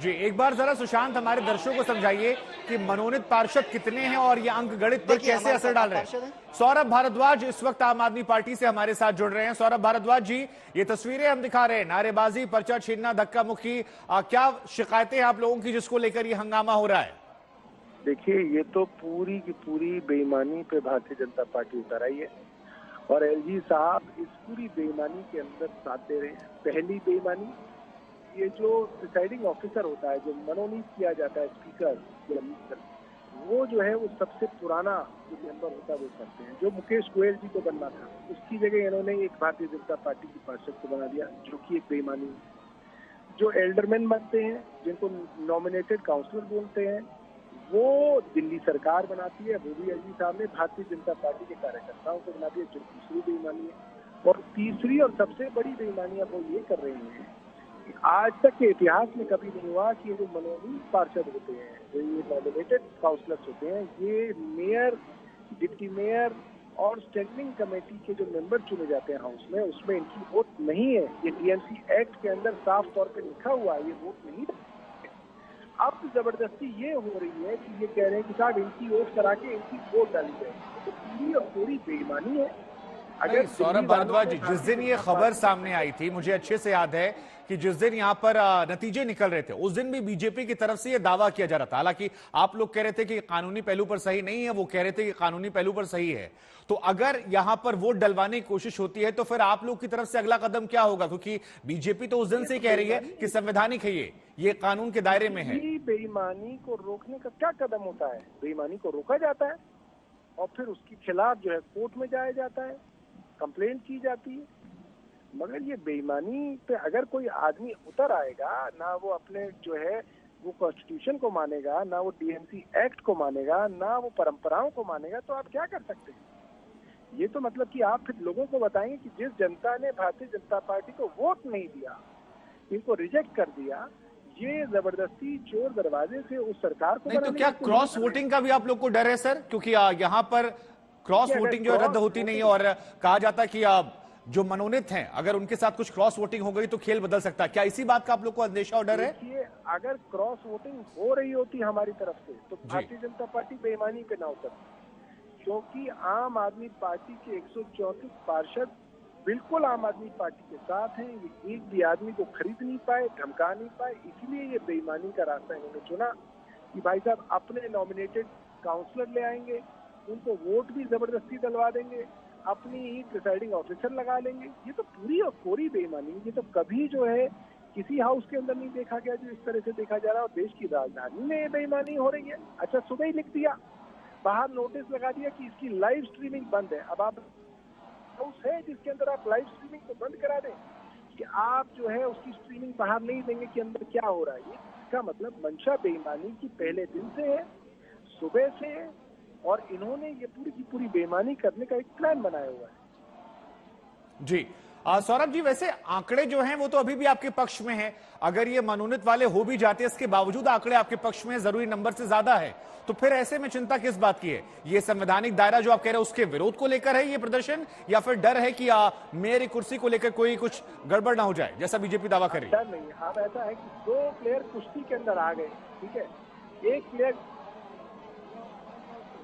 जी, एक बार जरा सुशांत हमारे दर्शकों को समझाइए कि मनोनीत पार्षद कितने हैं और ये अंक गणित पर कैसे असर डाल रहे हैं। सौरभ भारद्वाज इस वक्त आम आदमी पार्टी से हमारे साथ जुड़ रहे हैं। सौरभ भारद्वाज जी, ये तस्वीरें हम दिखा रहे हैं, नारेबाजी, पर्चा छीनना, धक्का मुक्की, क्या शिकायतें हैं आप लोगों की जिसको लेकर ये हंगामा हो रहा है? देखिए, ये तो पूरी की पूरी बेईमानी पे भारतीय जनता पार्टी उतर आई है और एलजी साहब इस पूरी बेईमानी के अंदर साथ दे रहे हैं। पहली बेईमानी, ये जो प्रिसाइडिंग ऑफिसर होता है, जो मनोनीत किया जाता है स्पीकर, वो जो है वो सबसे पुराना जो मेंबर होता है वो करते हैं। जो मुकेश गोयल जी को बनना था, उसकी जगह इन्होंने एक भारतीय जनता पार्टी की पार्षद को बना दिया, जो कि एक बेईमानी है। जो एल्डरमैन बनते हैं, जिनको नॉमिनेटेड काउंसलर बोलते हैं, वो दिल्ली सरकार बनाती है, वो भी एलजी साहब ने भारतीय जनता पार्टी के कार्यकर्ताओं को बना दिया, जो दूसरी बेईमानी है। और तीसरी और सबसे बड़ी बेईमानी वो ये कर रहे हैं कि आज तक के इतिहास में कभी नहीं हुआ कि ये जो मनोनीत पार्षद होते हैं, जो ये नॉमिनेटेड काउंसलर्स होते हैं, ये मेयर, डिप्टी मेयर और स्टैंडिंग कमेटी के जो मेंबर चुने जाते हैं हाउस में, उसमें इनकी वोट नहीं है। ये डीएमसी एक्ट के अंदर साफ तौर पे लिखा हुआ है, ये वोट नहीं। अब जबरदस्ती ये हो रही है कि ये कह रहे हैं कि साहब इनकी वोट करा के इनकी वोट डाली जाए, तो पूरी और पूरी बेईमानी है। अगर सौरभ भारद्वाज जी, जिस दिन ये खबर सामने आई थी, मुझे अच्छे से याद है कि जिस दिन यहाँ पर नतीजे निकल रहे थे, उस दिन भी बीजेपी की तरफ से ये दावा किया जा रहा था। हालांकि आप लोग कह रहे थे कि कानूनी पहलू पर सही नहीं है, वो कह रहे थे कि कानूनी पहलू पर सही है। तो अगर यहां पर वोट डलवाने की कोशिश होती है तो फिर आप लोग की तरफ से अगला कदम क्या होगा? क्योंकि बीजेपी तो उस दिन से ही कह रही है कि संवैधानिक है, ये कानून के दायरे में है। बेईमानी को रोकने का क्या कदम होता है? बेईमानी को रोका जाता है और फिर उसके खिलाफ जो है कोर्ट में जाया जाता है, कंप्लेंट की जाती है। मगर ये बेईमानी पे अगर कोई आदमी उतर आएगा, ना वो अपने जो है वो कॉन्स्टिट्यूशन को मानेगा, ना वो डीएमसी एक्ट को मानेगा, ना वो परंपराओं को मानेगा, तो आप क्या कर सकते हैं? ये तो मतलब कि आप फिर लोगों को बताएंगे कि जिस जनता ने भारतीय जनता पार्टी को वोट नहीं दिया, इनको रिजेक्ट कर दिया, ये जबरदस्ती चोर दरवाजे से उस सरकार को नहीं, तो क्या क्रॉस वोटिंग का भी आप लोग को डर है सर? क्योंकि यहाँ पर क्रॉस वोटिंग जो रद्द होती नहीं है और कहा जाता है कि जो मनोनीत हैं, अगर उनके साथ कुछ क्रॉस वोटिंग हो गई तो खेल बदल सकता है। क्या इसी बात का आप लोग को अंदेशा और डर है? देखिए, अगर क्रॉस वोटिंग हो रही होती हमारी तरफ से तो भारतीय जनता पार्टी बेईमानी पे ना उतरती, क्योंकि आम आदमी पार्टी के 134 पार्षद बिल्कुल आम आदमी पार्टी के साथ हैं। ये एक भी आदमी को खरीद नहीं पाए, धमका नहीं पाए, इसलिए ये बेईमानी का रास्ता इन्होंने चुना कि भाई साहब अपने नॉमिनेटेड काउंसलर ले आएंगे, उनको वोट भी जबरदस्ती डलवा देंगे, अपनी ही प्रिसाइडिंग ऑफिसर लगा लेंगे। ये तो पूरी और पूरी बेईमानी, ये तो कभी जो है किसी हाउस के अंदर नहीं देखा गया जो इस तरह से देखा जा रहा है। और देश की राजधानी में बेईमानी हो रही है। अच्छा, सुबह ही लिख दिया, बाहर नोटिस लगा दिया कि इसकी लाइव स्ट्रीमिंग बंद है। अब आप हाउस है जिसके अंदर आप लाइव स्ट्रीमिंग को बंद करा दें कि आप जो है उसकी स्ट्रीमिंग बाहर नहीं देंगे कि अंदर क्या हो रहा है। इसका मतलब मंशा बेईमानी की पहले दिन से है, सुबह से है, और इन्होंने ये पूरी की पूरी बेईमानी करने का एक प्लान बनाया हुआ है। जी सौरभ जी, वैसे आंकड़े जो हैं वो तो अभी भी आपके पक्ष में हैं। अगर ये मनोनीत वाले हो भी जाते हैं, इसके बावजूद आंकड़े आपके पक्ष में जरूरी नंबर से ज्यादा है, तो फिर ऐसे में चिंता किस बात की है? ये संवैधानिक दायरा जो आप कह रहे हैं उसके विरोध को लेकर है ये प्रदर्शन, या फिर डर है कि मेयर कुर्सी को लेकर कोई कुछ गड़बड़ ना हो जाए, जैसा बीजेपी दावा कर रही है? डर नहीं है। अब ऐसा है कि 2 प्लेयर कुश्ती के अंदर आ गए, ठीक है, एक प्लेयर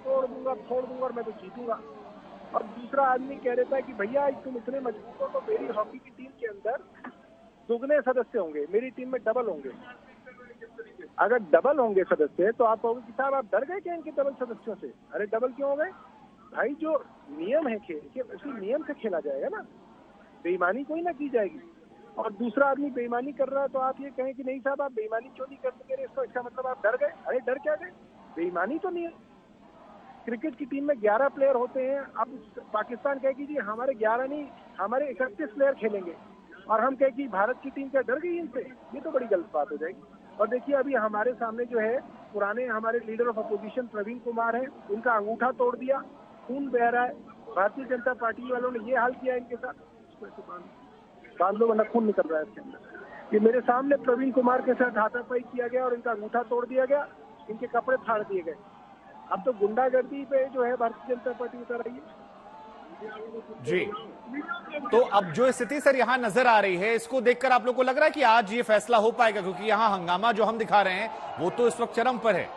तोड़ दूंगा और मैं तो जीतूंगा, और दूसरा आदमी कह देता है कि भैया तुम इतने मजबूत हो तो मेरी हॉकी की टीम के अंदर दुगने सदस्य होंगे, मेरी टीम में डबल होंगे। अगर डबल होंगे सदस्य तो आप कहोगे कि साहब आप डर गए क्या इनके डबल सदस्यों से? अरे डबल क्यों हो गए भाई? जो नियम है खेल के, उसी नियम से खेला जाएगा ना, बेईमानी कोई ना की जाएगी। और दूसरा आदमी बेईमानी कर रहा है तो आप ये कहें कि नहीं साहब आप बेईमानी क्यों नहीं कर सके, इसका मतलब आप डर गए। अरे डर क्या गए? बेईमानी तो नहीं है। क्रिकेट की टीम में 11 प्लेयर होते हैं। अब पाकिस्तान कहेगी जी हमारे 11 नहीं, हमारे 31 प्लेयर खेलेंगे, और हम कहेगी भारत की टीम क्या डर गई इनसे? ये तो बड़ी गलत बात हो जाएगी। और देखिए अभी हमारे सामने जो है पुराने हमारे leader of opposition Praveen Kumar है, उनका अंगूठा तोड़ दिया, खून बह रहा है। भारतीय जनता पार्टी वालों ने ये हाल किया इनके साथ, बांध लो वरना खून निकल रहा है इसके अंदर। ये मेरे सामने प्रवीण कुमार के साथ हाथापाई किया गया और इनका अंगूठा तोड़ दिया गया, इनके कपड़े फाड़ दिए गए। अब तो गुंडागर्दी पे जो है भारतीय जनता पार्टी उतर रही है। जी, तो अब जो स्थिति सर यहां नजर आ रही है, इसको देखकर आप लोग को लग रहा है कि आज ये फैसला हो पाएगा? क्योंकि यहां हंगामा जो हम दिखा रहे हैं वो तो इस वक्त चरम पर है।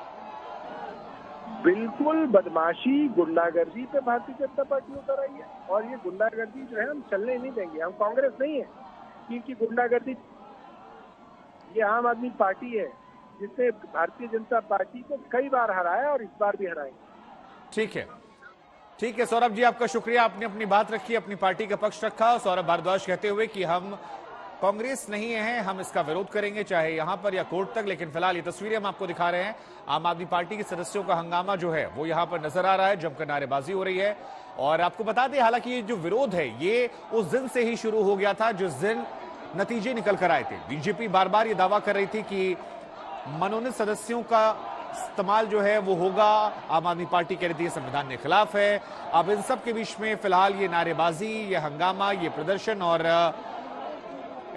बिल्कुल बदमाशी, गुंडागर्दी पे भारतीय जनता पार्टी उतर आई है, और ये गुंडागर्दी जो है हम चलने नहीं देंगे। हम कांग्रेस नहीं है कि इनकी गुंडागर्दी। ये आम आदमी पार्टी है जिसने भारतीय जनता पार्टी को कई बार हराया और इस बार भी हराएंगे। ठीक है, ठीक है सौरभ जी, आपका शुक्रिया, आपने अपनी बात रखी, अपनी पार्टी का पक्ष रखा। सौरभ भारद्वाज कहते हुए कि हम कांग्रेस नहीं है, हम इसका विरोध करेंगे चाहे यहां पर या कोर्ट तक। लेकिन फिलहाल ये तस्वीरें हम आपको दिखा रहे हैं, आम आदमी पार्टी के सदस्यों का हंगामा जो है वो यहां पर नजर आ रहा है, जमकर नारेबाजी हो रही है। और आपको बता दें, हालांकि ये जो विरोध है ये उस दिन से ही शुरू हो गया था जिस दिन नतीजे निकल कर आए थे। बीजेपी बार बार ये दावा कर रही थी कि मनोनीत सदस्यों का इस्तेमाल जो है वो होगा, आम आदमी पार्टी कह रही थी संविधान के खिलाफ है। अब इन सब के बीच में फिलहाल ये नारेबाजी, ये हंगामा, ये प्रदर्शन। और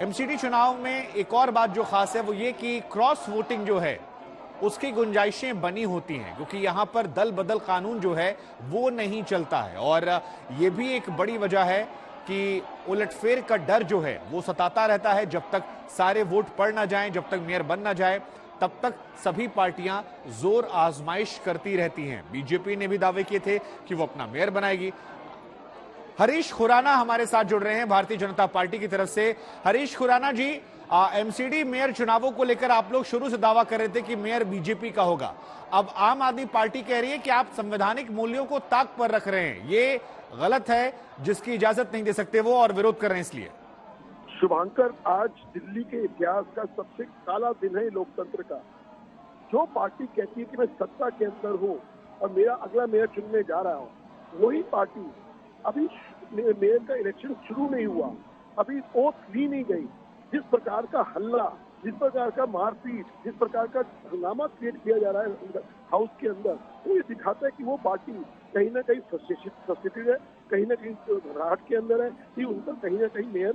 एमसीडी चुनाव में एक और बात जो खास है वो ये कि क्रॉस वोटिंग जो है उसकी गुंजाइशें बनी होती हैं, क्योंकि यहां पर दल बदल कानून जो है वो नहीं चलता है। और ये भी एक बड़ी वजह है कि उलटफेर का डर जो है वो सताता रहता है। जब तक सारे वोट पड़ ना जाएं, जब तक मेयर बन ना जाए, तब तक सभी पार्टियां जोर आजमाइश करती रहती हैं। बीजेपी ने भी दावे किए थे कि वो अपना मेयर बनाएगी। हरीश खुराना हमारे साथ जुड़ रहे हैं भारतीय जनता पार्टी की तरफ से। हरीश खुराना जी, एमसीडी मेयर चुनावों को लेकर आप लोग शुरू से दावा कर रहे थे कि मेयर बीजेपी का होगा। अब आम आदमी पार्टी कह रही है कि आप संवैधानिक मूल्यों को ताक पर रख रहे हैं, ये गलत है, जिसकी इजाजत नहीं दे सकते वो, और विरोध कर रहे हैं इसलिए। शुभांकर, आज दिल्ली के इतिहास का सबसे काला दिन है लोकतंत्र का। जो पार्टी कहती है कि मैं सत्ता के अंदर हूँ और मेरा अगला मेयर चुनने जा रहा हूँ, वही पार्टी अभी मेयर का इलेक्शन शुरू नहीं हुआ, अभी ओथ ली नहीं गई, जिस प्रकार का हल्ला, जिस प्रकार का मारपीट, जिस प्रकार का हंगामा क्रिएट किया जा रहा है हाउस के अंदर, तो ये दिखाता है कि वो पार्टी कहीं ना कहीं फ्रस्ट्रेटेड है, कहीं ना कहीं घबराहट के अंदर है कि उन पर कहीं ना कहीं मेयर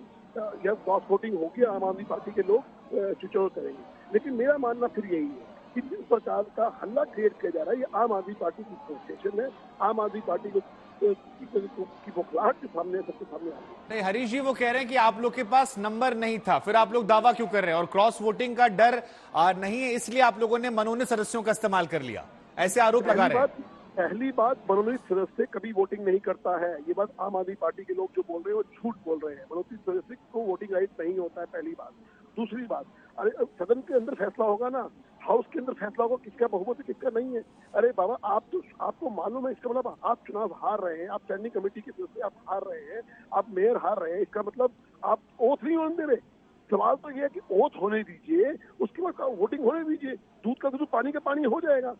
या क्रॉस वोटिंग होगी, आम आदमी पार्टी के लोग चुचौड़ करेंगे। लेकिन मेरा मानना फिर यही है कि जिस प्रकार का हल्ला क्रिएट किया जा रहा है, ये आम आदमी पार्टी की फ्रस्ट्रेशन है, आम आदमी पार्टी को की बौखलाहट के सामने सबके सामने आ रही है। नहीं हरीश जी, वो कह रहे हैं कि आप लोग के पास नंबर नहीं था, फिर आप लोग दावा क्यों कर रहे हैं? और क्रॉस वोटिंग का डर नहीं है, इसलिए आप लोगों ने मनोनीत सदस्यों का इस्तेमाल कर लिया, ऐसे आरोप लगा रहे हैं। पहली बात, मनोनीत सदस्य कभी वोटिंग नहीं करता है, ये बात आम आदमी पार्टी के लोग जो बोल रहे हैं वो झूठ बोल रहे हैं। मनोनीत सदस्य को वोटिंग राइट नहीं होता है, पहली बात। दूसरी बात, अरे सदन के अंदर फैसला होगा ना, हाउस के अंदर फैसला होगा किसका बहुमत है किसका नहीं है। अरे बाबा, आपको मालूम है, इसका मतलब आप चुनाव हार रहे हैं, आप स्टैंडिंग कमेटी के सदस्य आप हार रहे हैं, आप मेयर हार रहे हैं, इसका मतलब आप ओथ नहीं होने दे रहे। सवाल तो यह है कि ओथ होने दीजिए, उसके बाद वोटिंग होने दीजिए, दूध का दूध पानी का पानी हो जाएगा।